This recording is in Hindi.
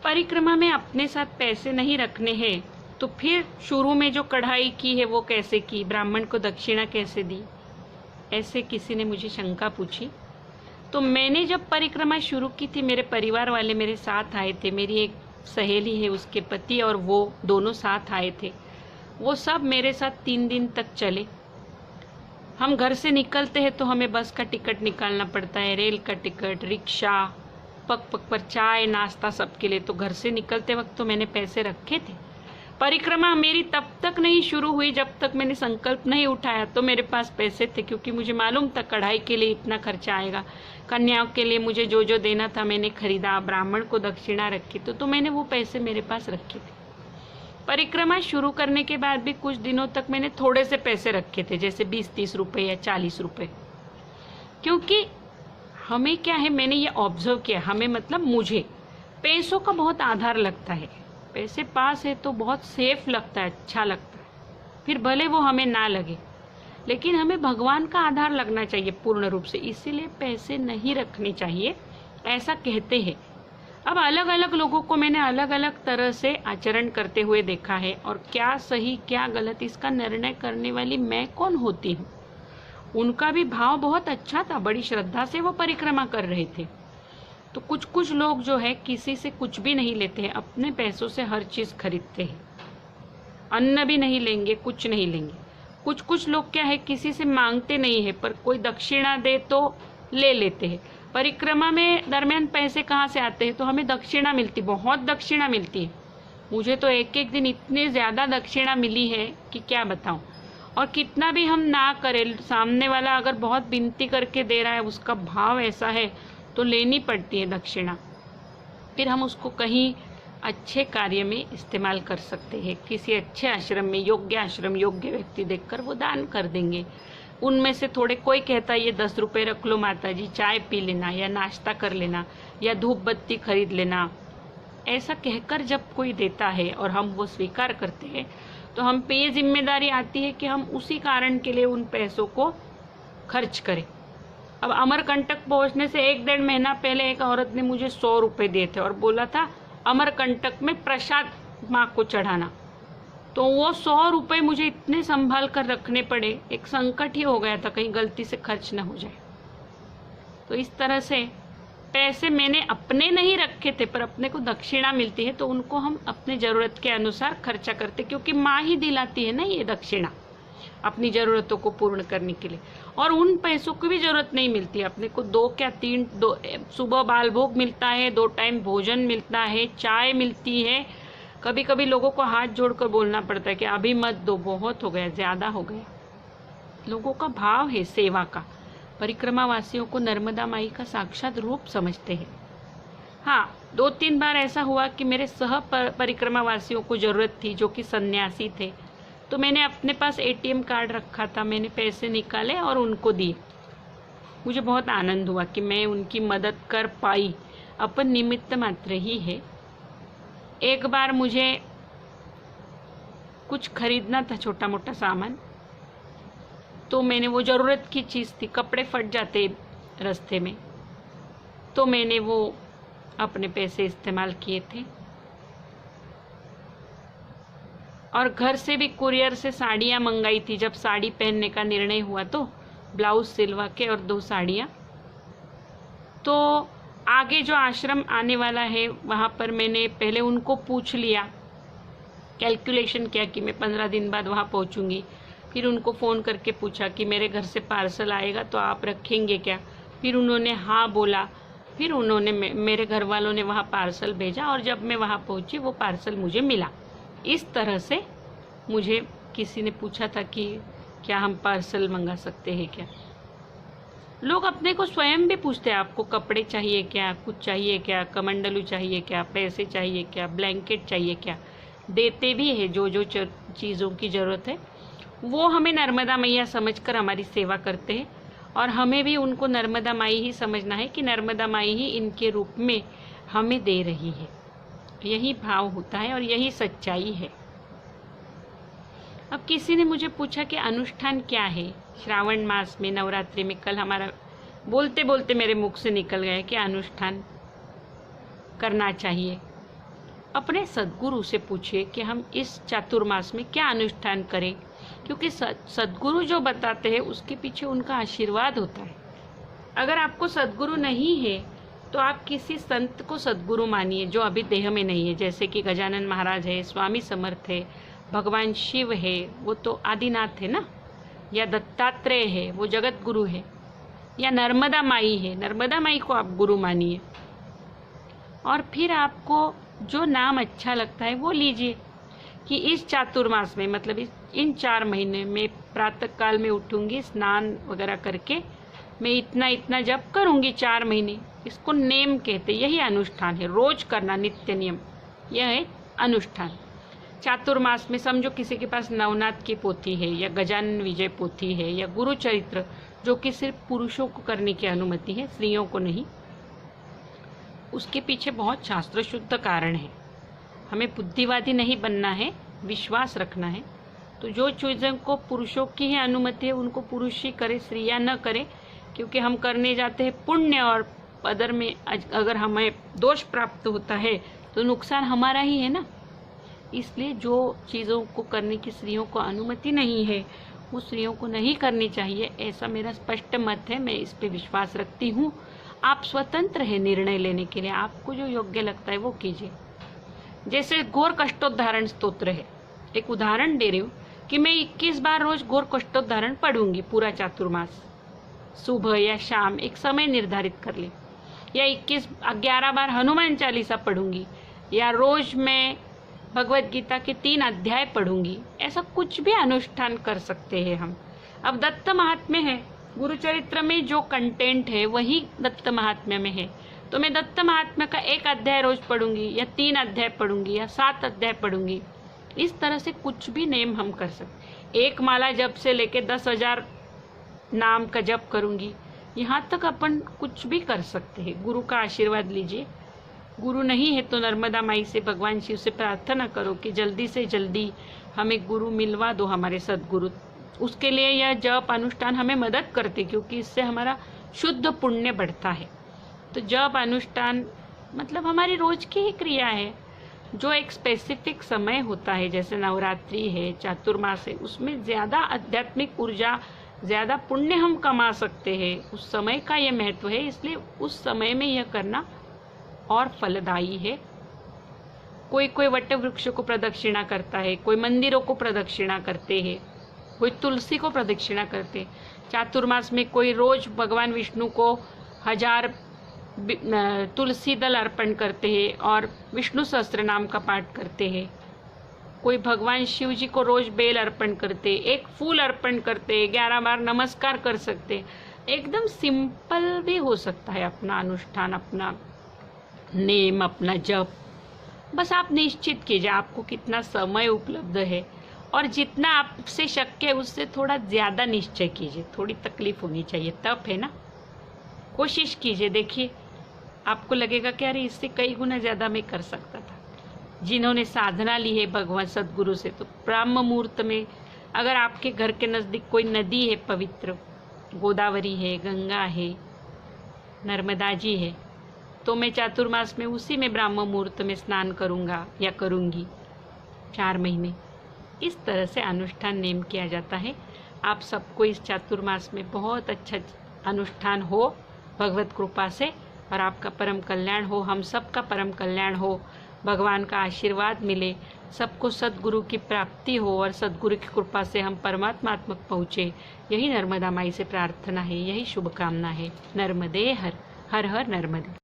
परिक्रमा में अपने साथ पैसे नहीं रखने हैं तो फिर शुरू में जो कढ़ाई की है वो कैसे की, ब्राह्मण को दक्षिणा कैसे दी, ऐसे किसी ने मुझे शंका पूछी। तो मैंने जब परिक्रमा शुरू की थी, मेरे परिवार वाले मेरे साथ आए थे। मेरी एक सहेली है, उसके पति और वो दोनों साथ आए थे। वो सब मेरे साथ 3 दिन तक चले। हम घर से निकलते हैं तो हमें बस का टिकट निकालना पड़ता है, रेल का टिकट, रिक्शा, पग पग पर चाय नाश्ता सबके लिए। तो घर से निकलते वक्त तो मैंने पैसे रखे थे। परिक्रमा मेरी तब तक नहीं शुरू हुई जब तक मैंने संकल्प नहीं उठाया तो मेरे पास पैसे थे, क्योंकि मुझे मालूम था कढ़ाई के लिए इतना खर्चा आएगा, कन्याओं के लिए मुझे जो जो देना था मैंने खरीदा, ब्राह्मण को दक्षिणा रखी, तो मैंने वो पैसे मेरे पास रखे थे। परिक्रमा शुरू करने के बाद भी कुछ दिनों तक मैंने थोड़े से पैसे रखे थे, जैसे 20-30 रुपए या 40 रुपए, क्योंकि हमें क्या है, मैंने ये ऑब्जर्व किया, हमें मतलब मुझे पैसों का बहुत आधार लगता है। पैसे पास है तो बहुत सेफ लगता है, अच्छा लगता है, फिर भले वो हमें ना लगे, लेकिन हमें भगवान का आधार लगना चाहिए पूर्ण रूप से, इसीलिए पैसे नहीं रखने चाहिए, ऐसा कहते हैं। अब अलग अलग लोगों को मैंने अलग अलग तरह से आचरण करते हुए देखा है, और क्या सही क्या गलत इसका निर्णय करने वाली मैं कौन होती हूँ। उनका भी भाव बहुत अच्छा था, बड़ी श्रद्धा से वो परिक्रमा कर रहे थे। तो कुछ लोग जो है किसी से कुछ भी नहीं लेते हैं, अपने पैसों से हर चीज़ खरीदते हैं, अन्न भी नहीं लेंगे, कुछ नहीं लेंगे। कुछ लोग क्या है, किसी से मांगते नहीं है, पर कोई दक्षिणा दे तो ले लेते हैं। परिक्रमा में दरमियान पैसे कहाँ से आते हैं, तो हमें दक्षिणा मिलती, बहुत दक्षिणा मिलती है। मुझे तो एक एक दिन इतने ज़्यादा दक्षिणा मिली है कि क्या बताऊँ। और कितना भी हम ना करें, सामने वाला अगर बहुत विनती करके दे रहा है, उसका भाव ऐसा है, तो लेनी पड़ती है दक्षिणा। फिर हम उसको कहीं अच्छे कार्य में इस्तेमाल कर सकते हैं, किसी अच्छे आश्रम में, योग्य आश्रम, योग्य व्यक्ति देखकर वो दान कर देंगे। उनमें से थोड़े, कोई कहता है ये 10 रुपये रख लो माता जी, चाय पी लेना या नाश्ता कर लेना या धूप बत्ती खरीद लेना, ऐसा कहकर जब कोई देता है और हम वो स्वीकार करते हैं, तो हम पे ये जिम्मेदारी आती है कि हम उसी कारण के लिए उन पैसों को खर्च करें। अब अमरकंटक पहुंचने से 1-1.5 महीना पहले एक औरत ने मुझे 100 रुपये दिए थे और बोला था अमरकंटक में प्रसाद माँ को चढ़ाना। तो वो 100 रुपये मुझे इतने संभाल कर रखने पड़े, एक संकट ही हो गया था, कहीं गलती से खर्च न हो जाए। तो इस तरह से पैसे मैंने अपने नहीं रखे थे, पर अपने को दक्षिणा मिलती है तो उनको हम अपने ज़रूरत के अनुसार खर्चा करते, क्योंकि माँ ही दिलाती है ना ये दक्षिणा अपनी ज़रूरतों को पूर्ण करने के लिए। और उन पैसों की भी ज़रूरत नहीं मिलती अपने को, 2 क्या 3, सुबह बाल भोग मिलता है, 2 टाइम भोजन मिलता है, चाय मिलती है। कभी कभी लोगों को हाथ जोड़कर बोलना पड़ता है कि अभी मत दो, बहुत हो गया, ज़्यादा हो गया। लोगों का भाव है सेवा का। परिक्रमा वासियों को नर्मदा माई का साक्षात रूप समझते हैं। हाँ, 2-3 बार ऐसा हुआ कि मेरे सह परिक्रमा वासियों को ज़रूरत थी, जो कि सन्यासी थे, तो मैंने अपने पास ATM कार्ड रखा था, मैंने पैसे निकाले और उनको दिए। मुझे बहुत आनंद हुआ कि मैं उनकी मदद कर पाई, अपन निमित्त मात्र ही है। एक बार मुझे कुछ खरीदना था, छोटा मोटा सामान, तो मैंने, वो ज़रूरत की चीज़ थी, कपड़े फट जाते रास्ते में, तो मैंने वो अपने पैसे इस्तेमाल किए थे। और घर से भी कुरियर से साड़ियाँ मंगाई थी, जब साड़ी पहनने का निर्णय हुआ तो ब्लाउज सिलवा के और 2 साड़ियाँ। तो आगे जो आश्रम आने वाला है वहाँ पर मैंने पहले उनको पूछ लिया, कैलकुलेशन किया कि मैं 15 दिन बाद वहाँ पहुँचूँगी। फिर उनको फ़ोन करके पूछा कि मेरे घर से पार्सल आएगा तो आप रखेंगे क्या। फिर उन्होंने हाँ बोला। फिर उन्होंने, मेरे घर वालों ने वहाँ पार्सल भेजा, और जब मैं वहाँ पहुँची वो पार्सल मुझे मिला। इस तरह से मुझे किसी ने पूछा था कि क्या हम पार्सल मंगा सकते हैं क्या। लोग अपने को स्वयं भी पूछते हैं, आपको कपड़े चाहिए क्या, कुछ चाहिए क्या, कमंडलू चाहिए क्या, पैसे चाहिए क्या, ब्लैंकेट चाहिए क्या। देते भी है, जो जो चीज़ों की ज़रूरत है वो हमें नर्मदा मैया समझकर हमारी सेवा करते हैं, और हमें भी उनको नर्मदा माई ही समझना है कि नर्मदा माई ही इनके रूप में हमें दे रही है। यही भाव होता है और यही सच्चाई है। अब किसी ने मुझे पूछा कि अनुष्ठान क्या है श्रावण मास में, नवरात्रि में। कल हमारा बोलते बोलते मेरे मुख से निकल गया कि अनुष्ठान करना चाहिए। अपने सद्गुरु से पूछिए कि हम इस चातुर्मास में क्या अनुष्ठान करें, क्योंकि सद्गुरु जो बताते हैं उसके पीछे उनका आशीर्वाद होता है। अगर आपको सद्गुरु नहीं है तो आप किसी संत को सद्गुरु मानिए जो अभी देह में नहीं है, जैसे कि गजानन महाराज है, स्वामी समर्थ है, भगवान शिव है, वो तो आदिनाथ है ना, या दत्तात्रेय है, वो जगत गुरु है, या नर्मदा माई है, नर्मदा माई को आप गुरु मानिए। और फिर आपको जो नाम अच्छा लगता है वो लीजिए कि इस चातुर्मास में, मतलब इन 4 महीने में प्रातः काल में उठूंगी, स्नान वगैरह करके मैं इतना इतना जप करूंगी 4 महीने। इसको नेम कहते, यही अनुष्ठान है, रोज करना, नित्य नियम, यह है अनुष्ठान। चातुर्मास में समझो किसी के पास नवनाथ की पोथी है, या गजानन विजय पोथी है, या गुरु चरित्र, जो कि सिर्फ पुरुषों को करने की अनुमति है, स्त्रियों को नहीं। उसके पीछे बहुत शास्त्र शुद्ध कारण है। हमें बुद्धिवादी नहीं बनना है, विश्वास रखना है। तो जो चीज़ों को पुरुषों की ही अनुमति है उनको पुरुष ही करे, स्त्रियां न करें, क्योंकि हम करने जाते हैं पुण्य, और अदर में अगर हमें दोष प्राप्त होता है तो नुकसान हमारा ही है ना। इसलिए जो चीज़ों को करने की स्त्रियों को अनुमति नहीं है वो स्त्रियों को नहीं करनी चाहिए, ऐसा मेरा स्पष्ट मत है। मैं इस पे विश्वास रखती हूँ। आप स्वतंत्र हैं निर्णय लेने के लिए, आपको जो योग्य लगता है वो कीजिए। जैसे घोर कष्टोद्धारण स्तोत्र है, एक उदाहरण दे रही हूँ कि मैं 21 बार रोज घोर कष्टोद्धारण पढ़ूंगी पूरा चातुर्मास, सुबह या शाम एक समय निर्धारित कर ले, या 11 बार हनुमान चालीसा पढ़ूंगी, या रोज मैं भगवत गीता के 3 अध्याय पढ़ूंगी। ऐसा कुछ भी अनुष्ठान कर सकते हैं हम। अब दत्त महात्म्य है, गुरुचरित्र में जो कंटेंट है वही दत्त महात्म्य में है, तो मैं दत्त महात्म्य का 1 अध्याय रोज पढ़ूंगी, या 3 अध्याय पढ़ूंगी, या 7 अध्याय पढ़ूंगी। इस तरह से कुछ भी नेम हम कर सकते। 1 माला जप से लेके 10,000 नाम का जप करूंगी, यहाँ तक अपन कुछ भी कर सकते हैं। गुरु का आशीर्वाद लीजिए। गुरु नहीं है तो नर्मदा माई से, भगवान शिव से प्रार्थना करो कि जल्दी से जल्दी हमें गुरु मिलवा दो, हमारे सद्गुरु। उसके लिए यह जप अनुष्ठान हमें मदद करते, क्योंकि इससे हमारा शुद्ध पुण्य बढ़ता है। तो जप अनुष्ठान मतलब हमारी रोज की ही क्रिया है, जो एक स्पेसिफिक समय होता है, जैसे नवरात्रि है, चातुर्मास है, उसमें ज़्यादा आध्यात्मिक ऊर्जा, ज़्यादा पुण्य हम कमा सकते हैं। उस समय का ये महत्व है, इसलिए उस समय में यह करना और फलदायी है। कोई कोई वट वृक्ष को प्रदक्षिणा करता है, कोई मंदिरों को प्रदक्षिणा करते हैं, कोई तुलसी को प्रदक्षिणा करते। चातुर्मास में कोई रोज भगवान विष्णु को 1000 तुलसी दल अर्पण करते हैं और विष्णु सहस्त्र नाम का पाठ करते हैं। कोई भगवान शिव जी को रोज बेल अर्पण करते, 1 फूल अर्पण करते, 11 बार नमस्कार कर सकते। एकदम सिंपल भी हो सकता है अपना अनुष्ठान, अपना नेम, अपना जप। बस आप निश्चित कीजिए आपको कितना समय उपलब्ध है, और जितना आपसे शक्य है उससे थोड़ा ज़्यादा निश्चय कीजिए। थोड़ी तकलीफ होनी चाहिए, तप है ना। कोशिश कीजिए, देखिए आपको लगेगा कि अरे इससे कई गुना ज़्यादा मैं कर सकता था। जिन्होंने साधना ली है भगवान सद्गुरु से, तो ब्रह्म मुहूर्त में अगर आपके घर के नज़दीक कोई नदी है पवित्र, गोदावरी है, गंगा है, नर्मदा जी है, तो मैं चातुर्मास में उसी में ब्रह्म मुहूर्त में स्नान करूँगा या करूँगी 4 महीने। इस तरह से अनुष्ठान नेम किया जाता है। आप सबको इस चातुर्मास में बहुत अच्छा अनुष्ठान हो भगवत कृपा से, और आपका परम कल्याण हो, हम सबका परम कल्याण हो, भगवान का आशीर्वाद मिले, सबको सद्गुरु की प्राप्ति हो, और सद्गुरु की कृपा से हम परमात्मा तक पहुँचे। यही नर्मदा माई से प्रार्थना है, यही शुभकामना है। नर्मदे हर हर हर नर्मदे।